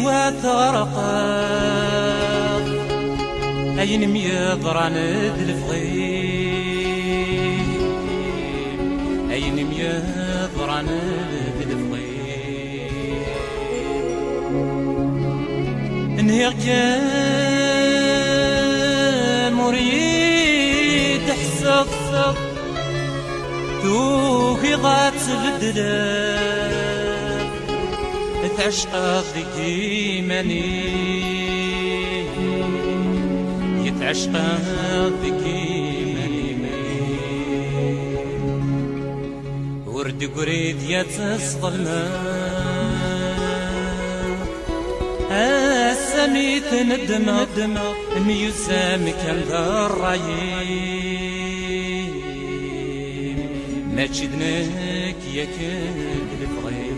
وثرقات أين ميضران الفغيم أين ميضران الفغيم انهير كان مريد حسط توكي ضات بدلات تعشق ذيك ماني يتعشق ذيك ماني ورد قريد يتصظلم السميت ندم ميسام كان الرايم ما تشدنك يا كل الفغيم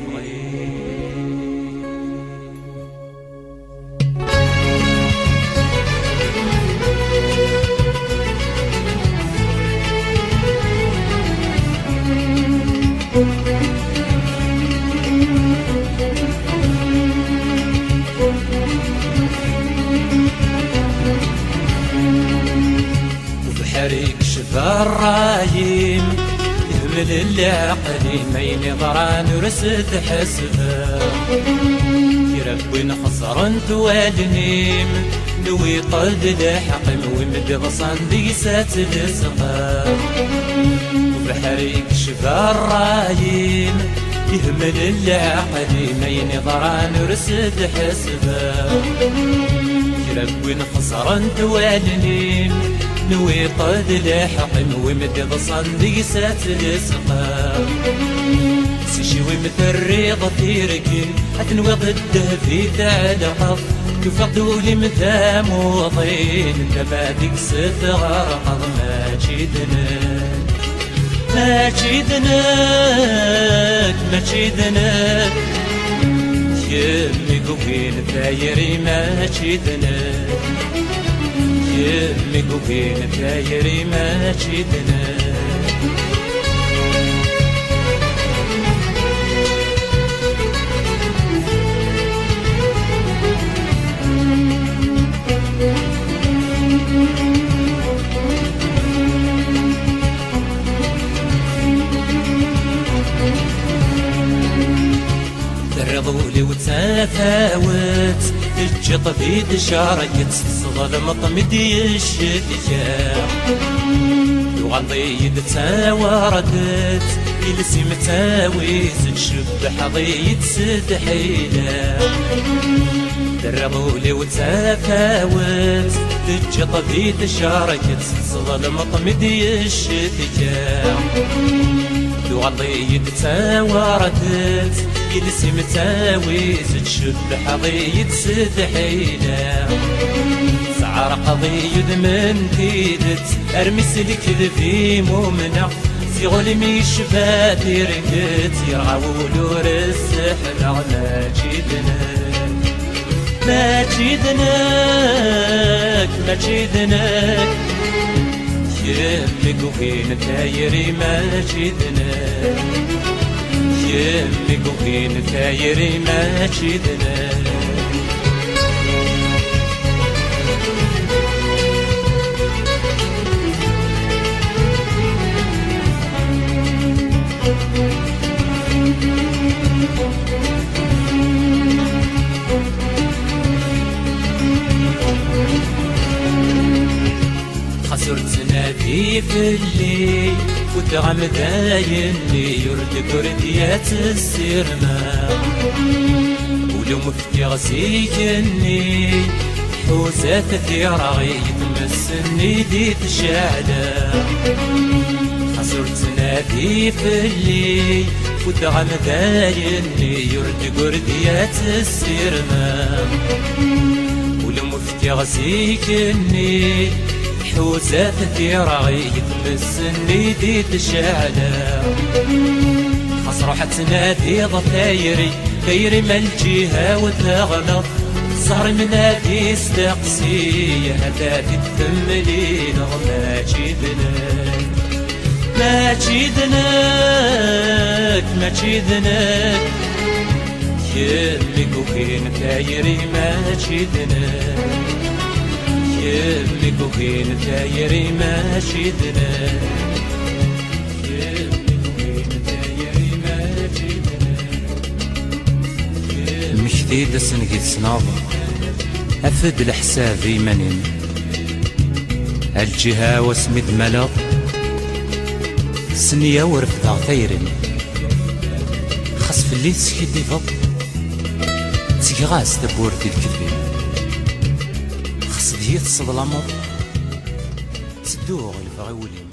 وبحريك شفا الرايم يهمل العقلي ما ينظران ورسد حسبه يربي نخسر انت والنيم نوي طرد الحقم ومد غصان ديسات السقام وبحريك شفا الرايم يهمل العقلي ما ينظران ورسد حسبه يربي نخسر انت والنيم نوي طرد الحقم ومد غصان ديسات السقام سيشوي مثل ريضة تيركين أتنوي ضده في تعلقف يفقدوا لي مثا موضين تبادك ستغار قض ما تشيدناك يمي قوكين ثايري ما تشيدناك يمي قوكين ثايري ما تشيدناك ترضولي وتفاوت الجط في دشارك تصظلم طمدي الشتيا وغضي تساوردت يلسي متاويز تشبح ضيت سد حيلا ترضولي وتفاوت الجط في دشارك تصظلم طمدي الشتيا وغضي تساوردت يلسي متاويز تشبح ضيت سد حيلا سعر قضية من تيدت ارمس الكذبي مؤمنة سيغولي ميشفى تيركت يرعول ورسحل ما تشيدناك يمي قوكين ثايري ما تشيدناك يمي قوكين ثايري ما تشيدناك خسرت نادي في الليل وتغم ذايني يرد كرديات السرما ولو مفتي غسيكني حوزات ثيرا يتمسني ديت شعلا خسرت نادي في الليل وتغم ذايني يرد كرديات السرما ولو مفتي غسيكني حوزات ثيرا يتمسني ديت شعلا خسروحة تنادي ضفايري خيري ما الجهة وتغلط صار من هذه استقسي هذا تتملي ما تشيدناك يمي كوكين تايري ماشي دنا يمي كوكين تايري ماشي دنا يمي كوكين تايري ماشي دنا مشتيد سنقيد سناظر أفد الحساب يمنين الجهة واسمد ملغ سنية ورفضها ثيرين خاص في الليل سكيدي فض تيغاس تبورتي الكذبين خاص ديت صد الأمر تدوغ الفغي ولين